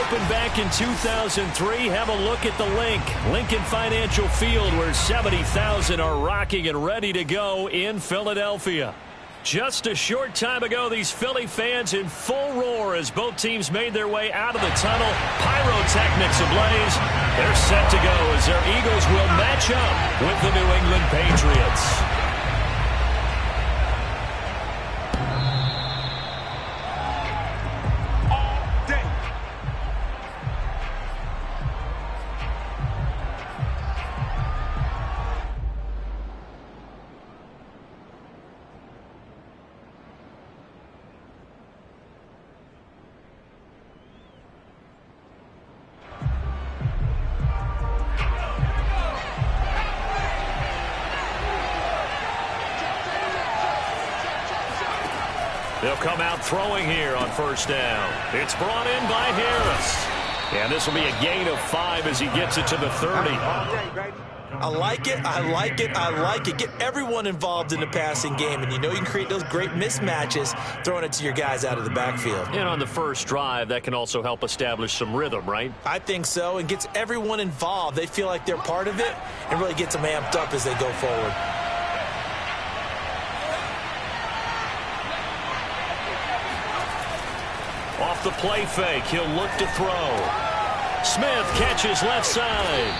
opened back in 2003. Have a look at the Lincoln Financial Field, where 70,000 are rocking and ready to go in Philadelphia. Just a short time ago, these Philly fans in full roar as both teams made their way out of the tunnel. Pyrotechnics ablaze. They're set to go as their Eagles will match up with the New England Patriots. They'll come out throwing here on first down. It's brought in by Harris. And this will be a gain of 5 as he gets it to the 30. I like it. I like it. I like it. Get everyone involved in the passing game. And you know you can create those great mismatches throwing it to your guys out of the backfield. And on the first drive, that can also help establish some rhythm, right? I think so. And gets everyone involved. They feel like they're part of it and really gets them amped up as they go forward. Off the play fake, he'll look to throw. Smith catches left side.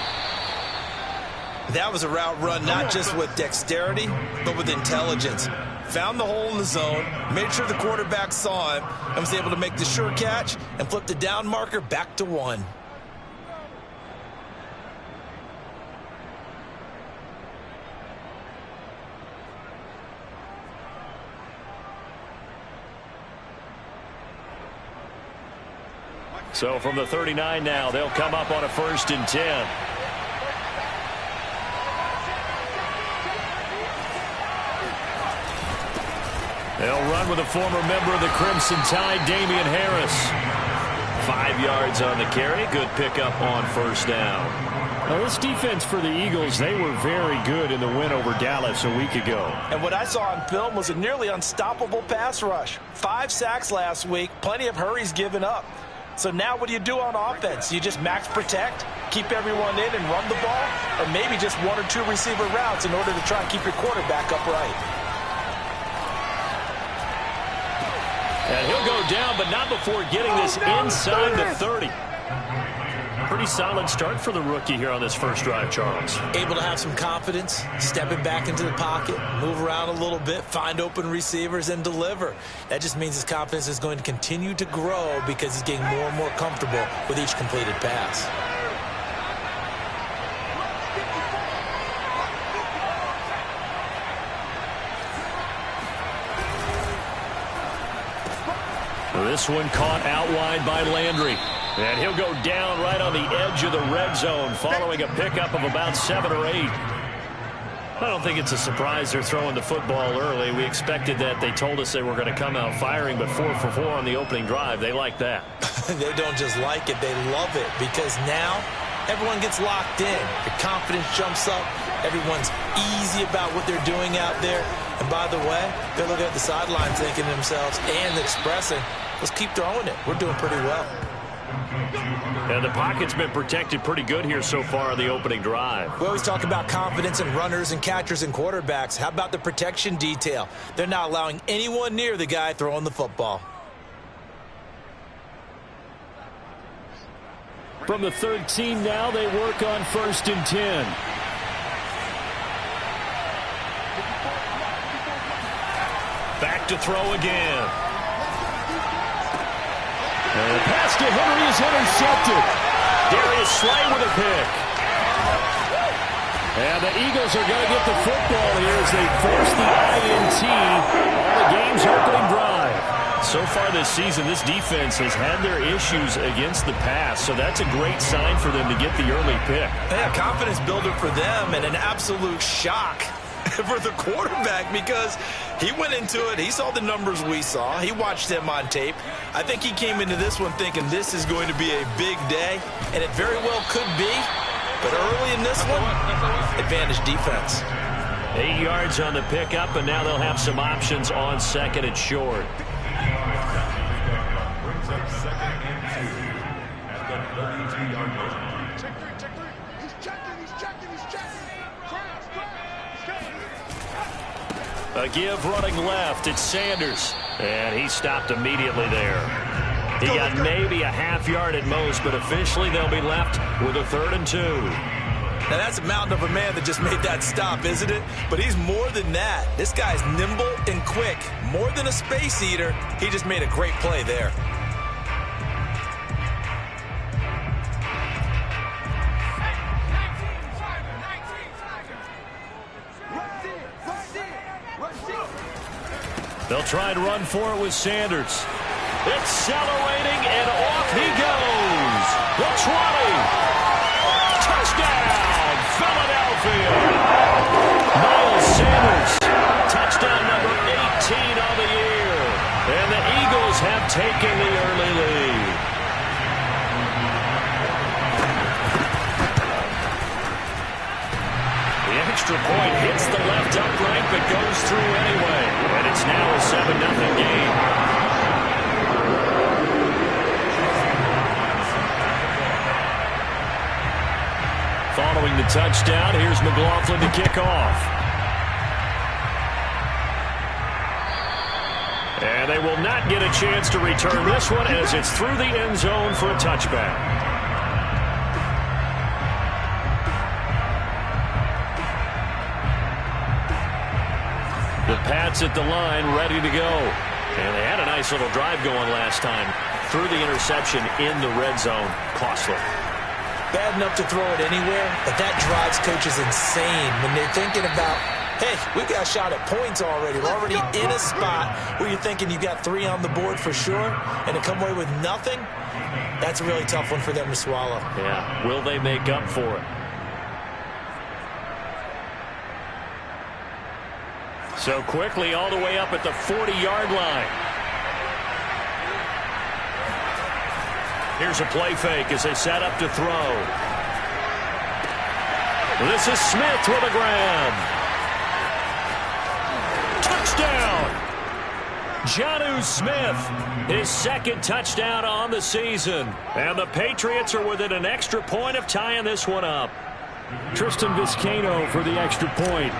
That was a route run not just with dexterity, but with intelligence. Found the hole in the zone, made sure the quarterback saw him, and was able to make the sure catch and flip the down marker back to 1. So from the 39 now, they'll come up on a 1st and 10. They'll run with a former member of the Crimson Tide, Damian Harris. 5 yards on the carry. Good pickup on first down. Well, this defense for the Eagles, they were very good in the win over Dallas a week ago. And what I saw on film was a nearly unstoppable pass rush. 5 sacks last week, plenty of hurries given up. So now what do you do on offense? You just max protect, keep everyone in and run the ball, or maybe just 1 or 2 receiver routes in order to try and keep your quarterback upright. And he'll go down, but not before getting this inside the 30. Pretty solid start for the rookie here on this first drive, Charles. Able to have some confidence, stepping back into the pocket, move around a little bit, find open receivers, and deliver. That just means his confidence is going to continue to grow because he's getting more and more comfortable with each completed pass. This one caught out wide by Landry. And he'll go down right on the edge of the red zone following a pickup of about 7 or 8. I don't think it's a surprise they're throwing the football early. We expected that. They told us they were going to come out firing, but 4 for 4 on the opening drive. They like that. They don't just like it, they love it, because now everyone gets locked in. The confidence jumps up. Everyone's easy about what they're doing out there. And by the way, they're looking at the sideline thinking to themselves and expressing, let's keep throwing it. We're doing pretty well. And the pocket's been protected pretty good here so far on the opening drive. We always talk about confidence in runners and catchers and quarterbacks. How about the protection detail? They're not allowing anyone near the guy throwing the football. From the 13 now, they work on 1st and 10. Back to throw again. And the pass to Henry is intercepted. Darius Slay with a pick. And the Eagles are going to get the football here as they force the INT on the game's opening drive. So far this season, this defense has had their issues against the pass, so that's a great sign for them to get the early pick. Yeah, confidence builder for them and an absolute shock for the quarterback because he went into it. He saw the numbers we saw. He watched them on tape. I think he came into this one thinking this is going to be a big day, and it very well could be. But early in this one, advantage defense. 8 yards on the pickup, and now they'll have some options on 2nd and short. A give running left. It's Sanders. And he stopped immediately there. He got maybe a half yard at most, but officially they'll be left with a 3rd and 2. Now, that's a mountain of a man that just made that stop, isn't it? But he's more than that. This guy's nimble and quick. More than a space eater, he just made a great play there. They'll try and run for it with Sanders. Accelerating, and off he goes. The 20. Touchdown, Philadelphia. Miles Sanders, touchdown number 18 on the year. And the Eagles have taken the early lead. The extra point hits the left upright, but goes through anyway. And it's now a 7-0 game. Following the touchdown, here's McLaughlin to kick off. And they will not get a chance to return this one as it's through the end zone for a touchback. The Pats at the line, ready to go. And they had a nice little drive going last time. Through the interception in the red zone. Costly. Bad enough to throw it anywhere, but that drives coaches insane when they're thinking about, hey, we got a shot at points already. We're already in a spot where you're thinking you got 3 on the board for sure, and to come away with nothing, that's a really tough one for them to swallow. Yeah, will they make up for it? So quickly all the way up at the 40-yard line. Here's a play fake as they set up to throw. This is Smith with a grab. Touchdown! Jonnu Smith, his 2nd touchdown on the season. And the Patriots are within an extra point of tying this one up. Tristan Vizcaino for the extra point.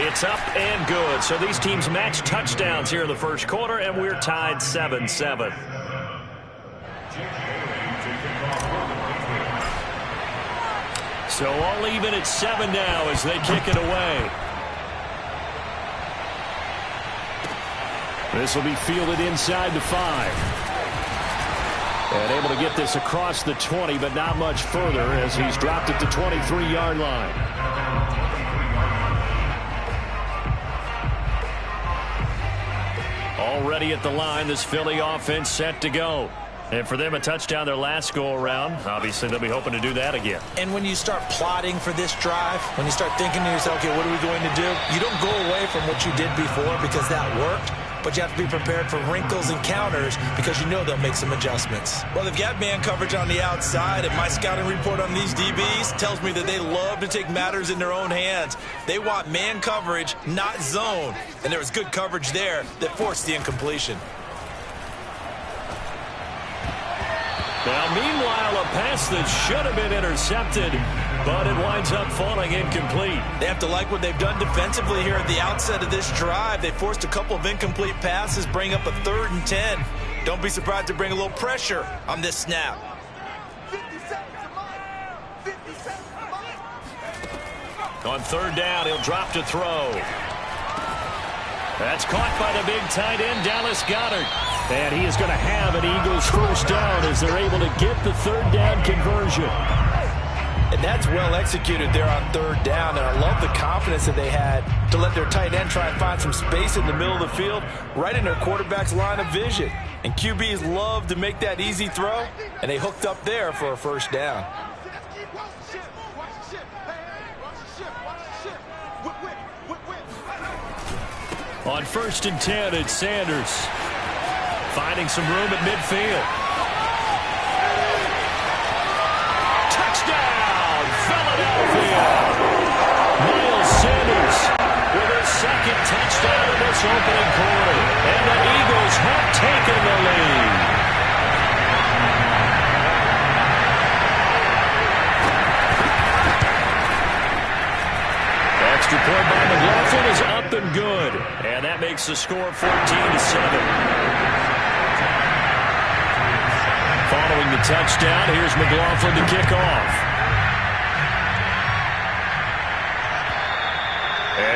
It's up and good. So these teams match touchdowns here in the first quarter, and we're tied 7-7. So all even at 7 now as they kick it away. This will be fielded inside the 5. And able to get this across the 20, but not much further as he's dropped at the 23-yard line. Already at the line, this Philly offense set to go. And for them, a touchdown their last go-around. Obviously, they'll be hoping to do that again. And when you start plotting for this drive, when you start thinking to yourself, okay, what are we going to do? You don't go away from what you did before because that worked. But you have to be prepared for wrinkles and counters because you know they'll make some adjustments. Well, they've got man coverage on the outside, and my scouting report on these DBs tells me that they love to take matters in their own hands. They want man coverage, not zone. And there was good coverage there that forced the incompletion. Now, meanwhile, a pass that should have been intercepted, but it winds up falling incomplete. They have to like what they've done defensively here at the outset of this drive. They forced a couple of incomplete passes, bring up a 3rd and 10. Don't be surprised to bring a little pressure on this snap. On 3rd down, he'll drop to throw. That's caught by the big tight end, Dallas Goedert. And he is going to have an Eagles first down as they're able to get the 3rd down conversion. And that's well executed there on 3rd down. And I love the confidence that they had to let their tight end try and find some space in the middle of the field, right in their quarterback's line of vision. And QBs love to make that easy throw, and they hooked up there for a first down. On 1st and 10, it's Sanders. Finding some room at midfield. Touchdown, Philadelphia! Miles Sanders with his 2nd touchdown in this opening quarter. And the Eagles have taken extra point by McLaughlin is up and good. And that makes the score 14-7. Following the touchdown, here's McLaughlin to kick off.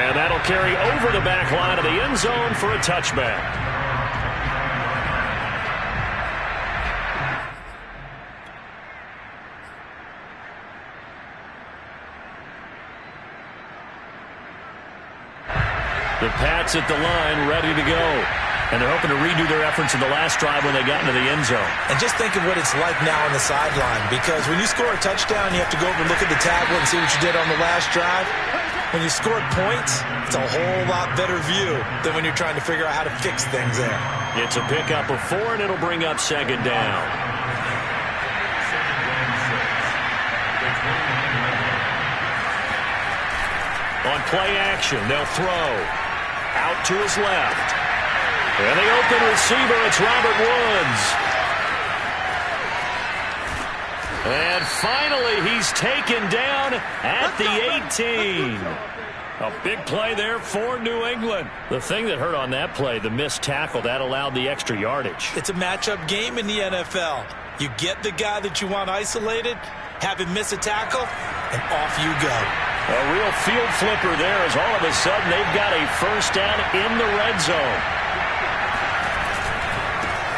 And that'll carry over the back line of the end zone for a touchback. The Pats at the line, ready to go. And they're hoping to redo their efforts in the last drive when they got into the end zone. And just think of what it's like now on the sideline, because when you score a touchdown, you have to go over and look at the tablet and see what you did on the last drive. When you scored points, it's a whole lot better view than when you're trying to figure out how to fix things there. It's a pickup of 4, and it'll bring up second down. On play action, they'll throw. Out to his left. And the open receiver, it's Robert Woods. And finally, he's taken down at the 18. A big play there for New England. The thing that hurt on that play, the missed tackle, that allowed the extra yardage. It's a matchup game in the NFL. You get the guy that you want isolated, have him miss a tackle, and off you go. A real field flipper there as all of a sudden they've got a first down in the red zone.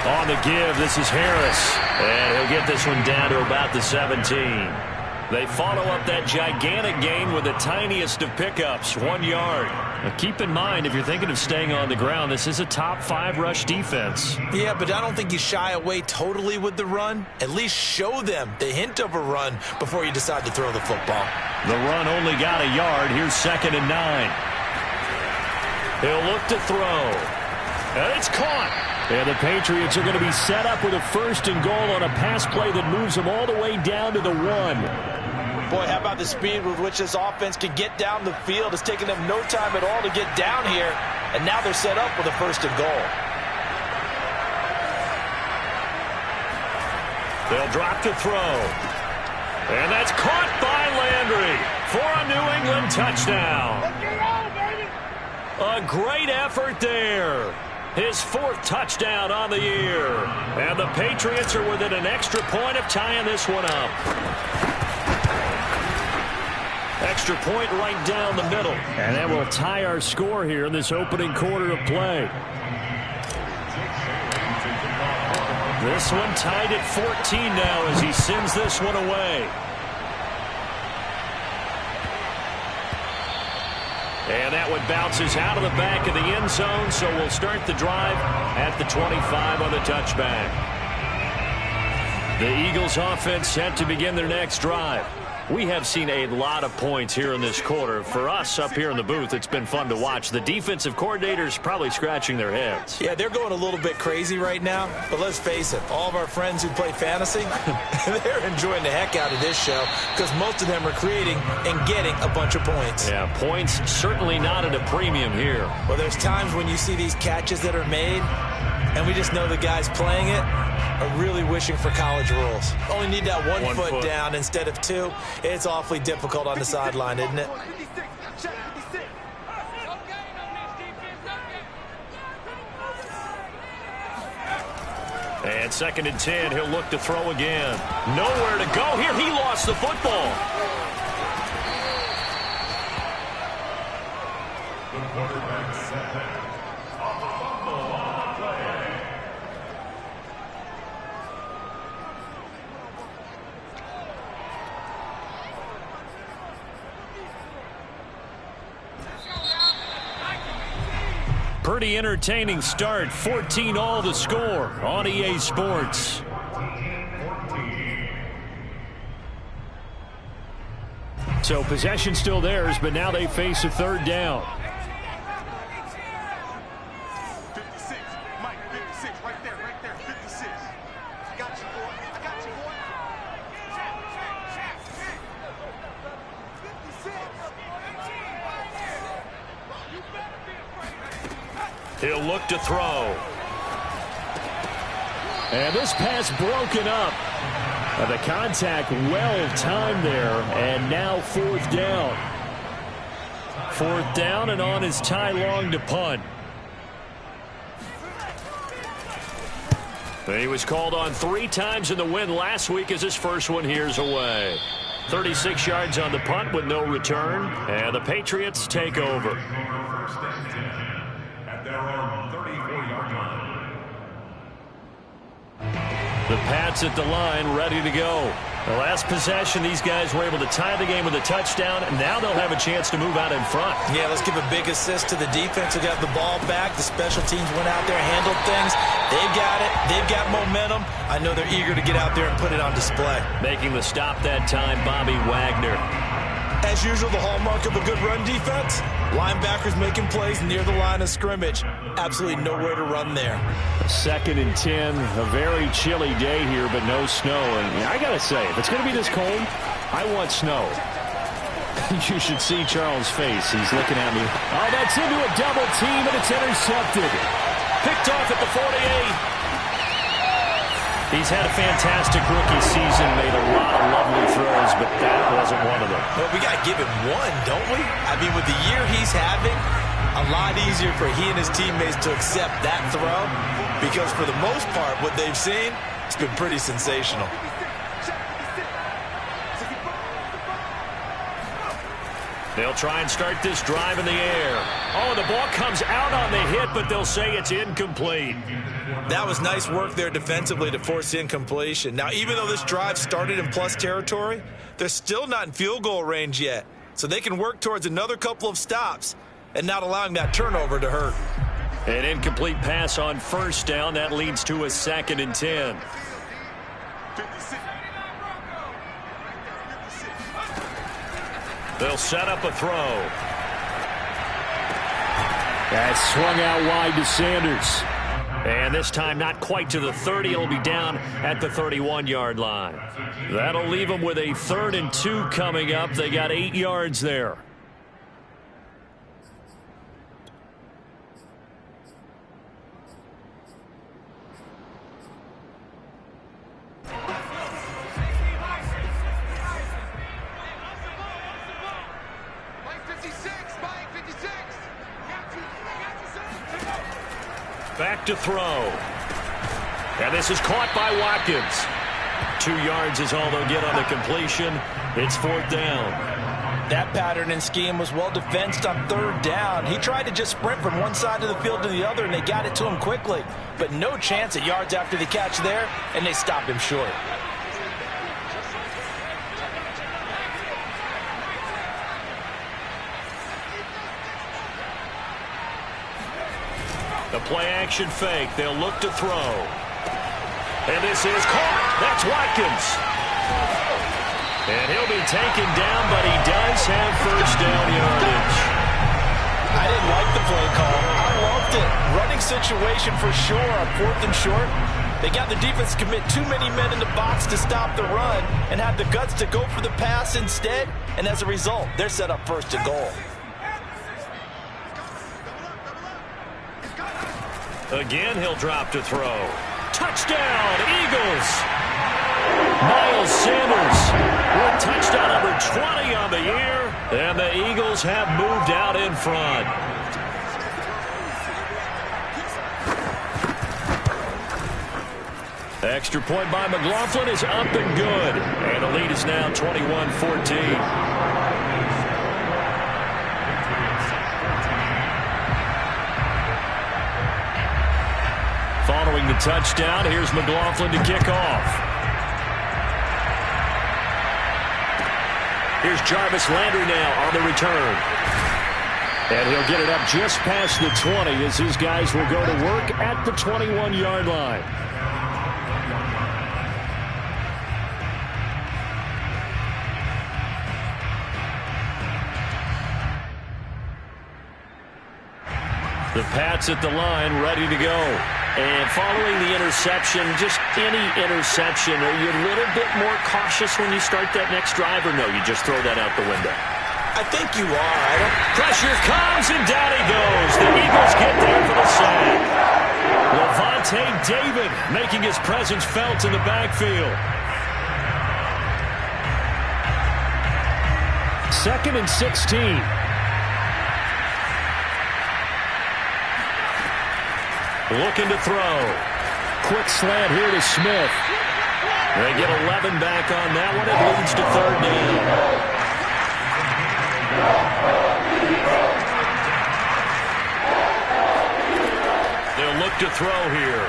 On the give, this is Harris. And he'll get this one down to about the 17. They follow up that gigantic gain with the tiniest of pickups, 1 yard. Now keep in mind, if you're thinking of staying on the ground, this is a top 5 rush defense. Yeah, but I don't think you shy away totally with the run. At least show them the hint of a run before you decide to throw the football. The run only got a yard. Here's 2nd and 9. He'll look to throw. And it's caught. And the Patriots are going to be set up with a 1st and goal on a pass play that moves them all the way down to the 1. Boy, how about the speed with which this offense can get down the field? It's taken them no time at all to get down here. And now they're set up with a 1st and goal. They'll drop to throw. And that's caught by Landry for a New England touchdown. A great effort there. His 4th touchdown on the year. And the Patriots are within an extra point of tying this one up. Extra point right down the middle. And that will tie our score here in this opening quarter of play. This one tied at 14 now as he sends this one away. And that one bounces out of the back of the end zone, so we'll start the drive at the 25 on the touchback. The Eagles offense set to begin their next drive. We have seen a lot of points here in this quarter. For us up here in the booth, it's been fun to watch. The defensive coordinators probably scratching their heads. Yeah, they're going a little bit crazy right now. But let's face it, all of our friends who play fantasy, they're enjoying the heck out of this show because most of them are creating and getting a bunch of points. Yeah, points certainly not at a premium here. Well, there's times when you see these catches that are made, and we just know the guys playing it are really wishing for college rules. Only need that one foot down instead of 2. It's awfully difficult on the sideline, isn't it? And 2nd and 10, he'll look to throw again. Nowhere to go here. He lost the football. The quarterback set. Pretty entertaining start. 14-all the score on EA Sports. So possession still theirs, but now they face a 3rd down. 56, Mike, 56, right there, 56. Got you, boy. I got you, boy. He'll look to throw. And this pass broken up. The contact well timed there, and now 4th down. 4th down and on is Ty Long to punt. He was called on 3 times in the win last week as his first one here's away. 36 yards on the punt with no return, and the Patriots take over. The Pats at the line, ready to go. The last possession, these guys were able to tie the game with a touchdown, and now they'll have a chance to move out in front. Yeah, let's give a big assist to the defense who got the ball back. The special teams went out there, handled things. They've got it. They've got momentum. I know they're eager to get out there and put it on display. Making the stop that time, Bobby Wagner. As usual, the hallmark of a good run defense, linebackers making plays near the line of scrimmage. Absolutely nowhere to run there. 2nd and 10, a very chilly day here, but no snow. And I got to say, if it's going to be this cold, I want snow. You should see Charles' face. He's looking at me. Oh, that's into a double team, and it's intercepted. Picked off at the 48. He's had a fantastic rookie season, made a lot of lovely throws, but that wasn't one of them. Well, we got to give him one, don't we? I mean, with the year he's having, a lot easier for he and his teammates to accept that throw because for the most part, what they've seen, it's been pretty sensational. They'll try and start this drive in the air. Oh, the ball comes out on the hit, but they'll say it's incomplete. That was nice work there defensively to force incompletion. Now, even though this drive started in plus territory, they're still not in field goal range yet. So they can work towards another couple of stops and not allowing that turnover to hurt. An incomplete pass on 1st down. That leads to a 2nd and 10. They'll set up a throw. That's swung out wide to Sanders. And this time not quite to the 30. It'll be down at the 31-yard line. That'll leave them with a 3rd and 2 coming up. They got 8 yards there. Back to throw. And this is caught by Watkins. 2 yards is all they'll get on the completion. It's 4th down. That pattern and scheme was well defensed on 3rd down. He tried to just sprint from one side of the field to the other, and they got it to him quickly. But no chance at yards after the catch there, and they stopped him short. The play-action fake. They'll look to throw. And this is caught. That's Watkins. And he'll be taken down, but he does have 1st down yardage. I didn't like the play call. I loved it. Running situation for sure on 4th and short. They got the defense to commit too many men in the box to stop the run and have the guts to go for the pass instead. And as a result, they're set up 1st and goal. Again, he'll drop to throw. Touchdown, Eagles! Miles Sanders with touchdown number 20 on the year, and the Eagles have moved out in front. Extra point by McLaughlin is up and good, and the lead is now 21-14. Following the touchdown, here's McLaughlin to kick off. Here's Jarvis Landry now on the return. And he'll get it up just past the 20 as his guys will go to work at the 21-yard line. The Pats at the line, ready to go. And following the interception, just any interception, are you a little bit more cautious when you start that next drive, or no, you just throw that out the window? I think you are. Pressure comes, and down he goes. The Eagles get there for the sack. Levante David making his presence felt in the backfield. 2nd and 16. Looking to throw. Quick slant here to Smith. They get 11 back on that one. It leads to third down. They'll look to throw here.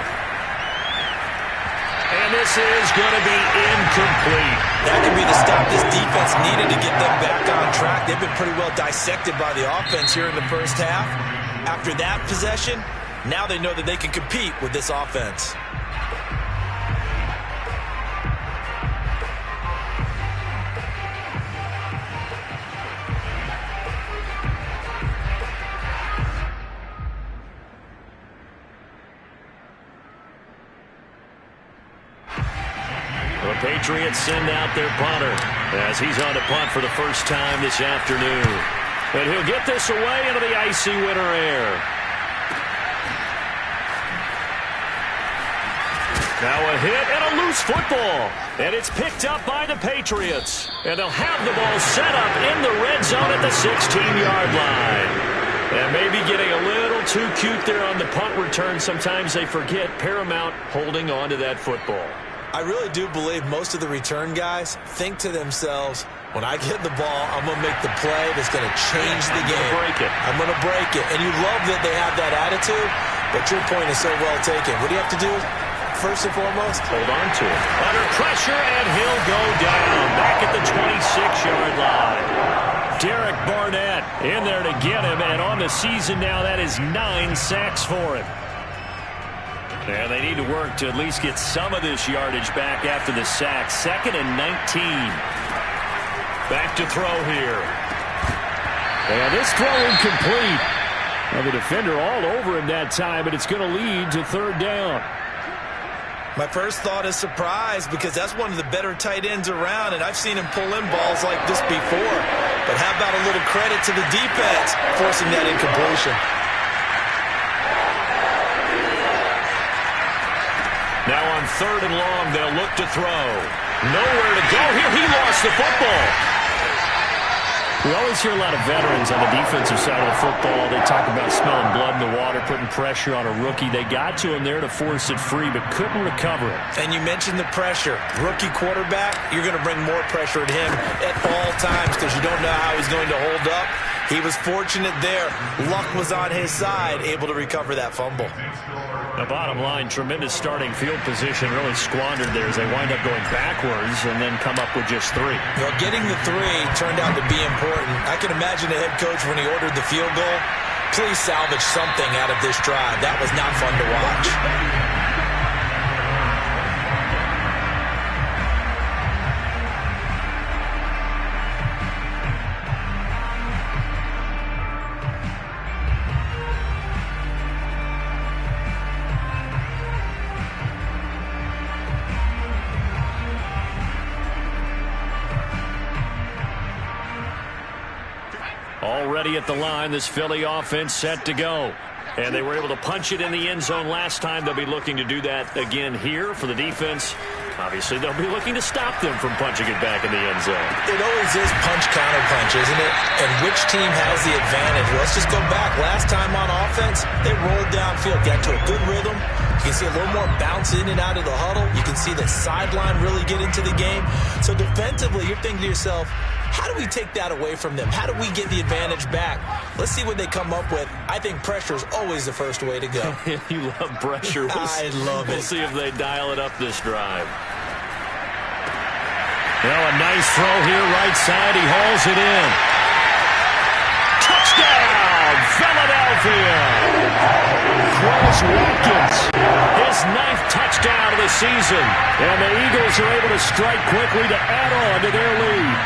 And this is going to be incomplete. That could be the stop this defense needed to get them back on track. They've been pretty well dissected by the offense here in the first half. After that possession, now they know that they can compete with this offense. The Patriots send out their punter as he's on to punt for the first time this afternoon. And he'll get this away into the icy winter air. Now a hit and a loose football. And it's picked up by the Patriots. And they'll have the ball set up in the red zone at the 16-yard line. And maybe getting a little too cute there on the punt return. Sometimes they forget Paramount holding on to that football. I really do believe most of the return guys think to themselves, when I get the ball, I'm going to make the play that's going to change the game. I'm going to break it. And you love that they have that attitude, but your point is so well taken. What do you have to do first and foremost? Hold on to it. Under pressure, and he'll go down back at the 26-yard line. Derek Barnett in there to get him, and on the season now, that is 9 sacks for him. And they need to work to at least get some of this yardage back after the sack. 2nd and 19. Back to throw here. And this throw incomplete. And the defender all over him that time, but it's going to lead to third down. My first thought is surprise, because that's one of the better tight ends around, and I've seen him pull in balls like this before. But how about a little credit to the defense forcing that incompletion? Now on 3rd and long, they'll look to throw. Nowhere to go here. He lost the football. We always hear a lot of veterans on the defensive side of the football. They talk about smelling blood in the water, putting pressure on a rookie. They got to him there to force it free, but couldn't recover it. And you mentioned the pressure. Rookie quarterback, you're going to bring more pressure at him at all times because you don't know how he's going to hold up. He was fortunate there. Luck was on his side, able to recover that fumble. The bottom line, tremendous starting field position, really squandered there as they wind up going backwards and then come up with just 3. Well, getting the 3 turned out to be important. I can imagine the head coach when he ordered the field goal. Please salvage something out of this drive. That was not fun to watch. Already at the line, this Philly offense set to go. And they were able to punch it in the end zone last time. They'll be looking to do that again here for the defense. Obviously, they'll be looking to stop them from punching it back in the end zone. It always is punch-counter-punch, isn't it? And which team has the advantage? Well, let's just go back. Last time on offense, they rolled downfield, got to a good rhythm. You can see a little more bounce in and out of the huddle. You can see the sideline really get into the game. So defensively, you're thinking to yourself, how do we take that away from them? How do we get the advantage back? Let's see what they come up with. I think pressure is always the first way to go. You love pressure. I love it. We'll see if they dial it up this drive. Now a nice throw here, right side. He hauls it in. Touchdown, Philadelphia! Quez Watkins, his 9th touchdown of the season. And the Eagles are able to strike quickly to add on to their lead.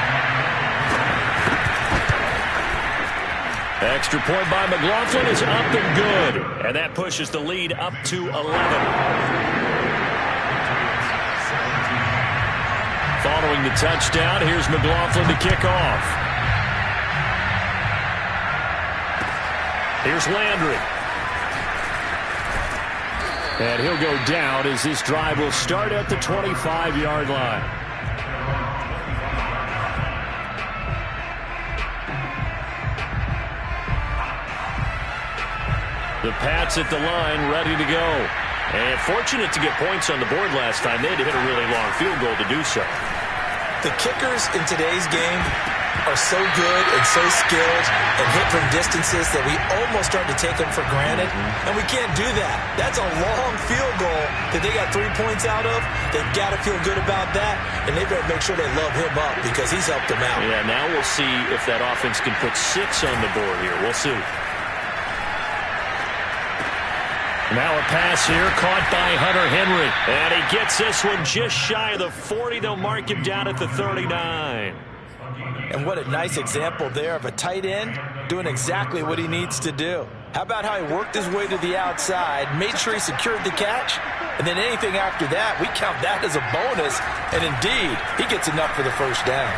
Extra point by McLaughlin is up and good. And that pushes the lead up to 11. Following the touchdown, here's McLaughlin to kick off. Here's Landry. And he'll go down as this drive will start at the 25-yard line. The Pats at the line, ready to go. And fortunate to get points on the board last time. They had to hit a really long field goal to do so. The kickers in today's game are so good and so skilled and hit from distances that we almost start to take them for granted, and we can't do that. That's a long field goal that they got 3 points out of. They've got to feel good about that, and they better make sure they love him up because he's helped them out. Yeah, now we'll see if that offense can put 6 on the board here. We'll see. Now a pass here, caught by Hunter Henry. And he gets this one just shy of the 40. They'll mark him down at the 39. And what a nice example there of a tight end doing exactly what he needs to do. How about how he worked his way to the outside, made sure he secured the catch, and then anything after that, we count that as a bonus. And indeed, he gets enough for the first down.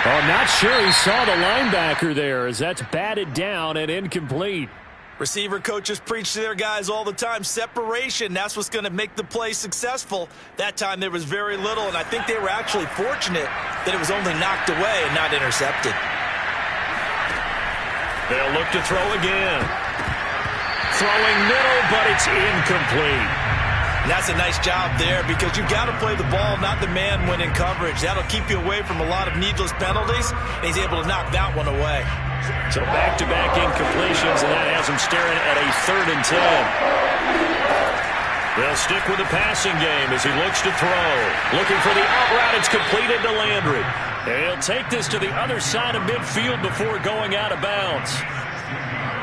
Oh, not sure he saw the linebacker there as that's batted down and incomplete. Receiver coaches preach to their guys all the time. Separation, that's what's going to make the play successful. That time there was very little, and I think they were actually fortunate that it was only knocked away and not intercepted. They'll look to throw again. Throwing middle, but it's incomplete. And that's a nice job there because you've got to play the ball, not the man when in coverage. That'll keep you away from a lot of needless penalties, and he's able to knock that one away. So back-to-back incompletions, and that has him staring at a 3rd and 10. They'll stick with the passing game as he looks to throw. Looking for the out route. It's completed to Landry. And he'll take this to the other side of midfield before going out of bounds.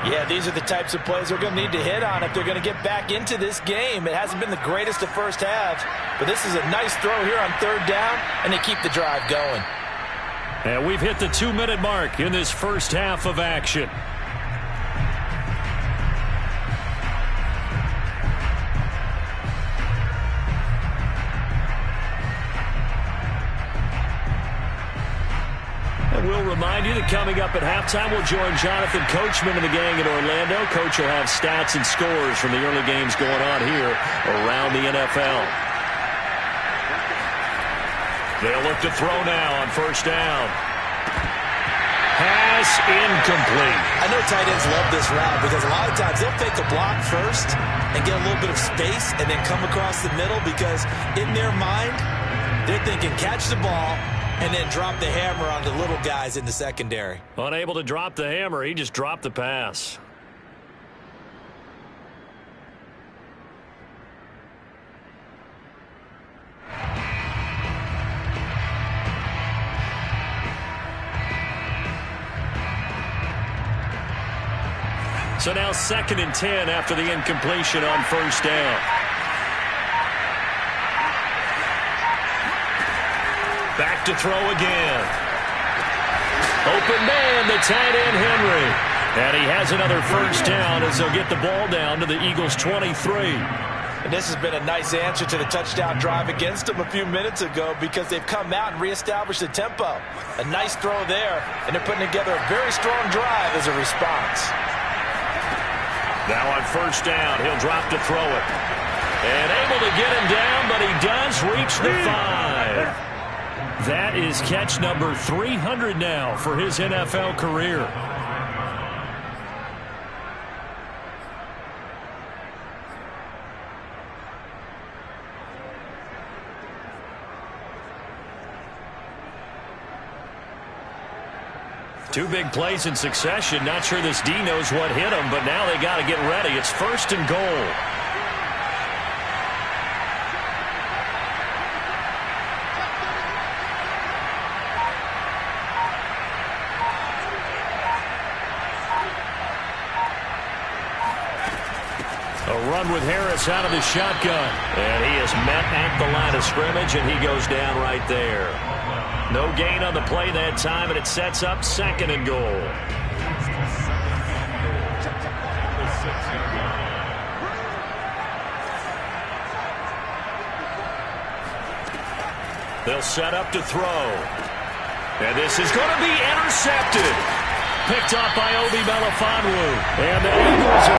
Yeah, these are the types of plays they're going to need to hit on if they're going to get back into this game. It hasn't been the greatest of first halves, but this is a nice throw here on 3rd down, and they keep the drive going. And we've hit the 2-minute mark in this first half of action. And we'll remind you that coming up at halftime, we'll join Jonathan Coachman and the gang in Orlando. Coach will have stats and scores from the early games going on here around the NFL. They'll look to throw now on 1st down. Pass incomplete. I know tight ends love this route because a lot of times they'll fake a block first and get a little bit of space and then come across the middle because in their mind, they're thinking catch the ball and then drop the hammer on the little guys in the secondary. Unable to drop the hammer, he just dropped the pass. So now 2nd and 10 after the incompletion on 1st down. Back to throw again. Open man, the tight end Henry. And he has another 1st down as they'll get the ball down to the Eagles' 23. And this has been a nice answer to the touchdown drive against them a few minutes ago because they've come out and reestablished the tempo. A nice throw there, and they're putting together a very strong drive as a response. Now on 1st down, he'll drop to throw it. And able to get him down, but he does reach the 5. That is catch number 300 now for his NFL career. Two big plays in succession. Not sure this D knows what hit him, but now they got to get ready. It's 1st and goal. A run with Harris out of the shotgun. And he is met at the line of scrimmage, and he goes down right there. No gain on the play that time, and it sets up 2nd and goal. They'll set up to throw. And this is going to be intercepted. Picked up by Obi Melifonwu. And the Eagles are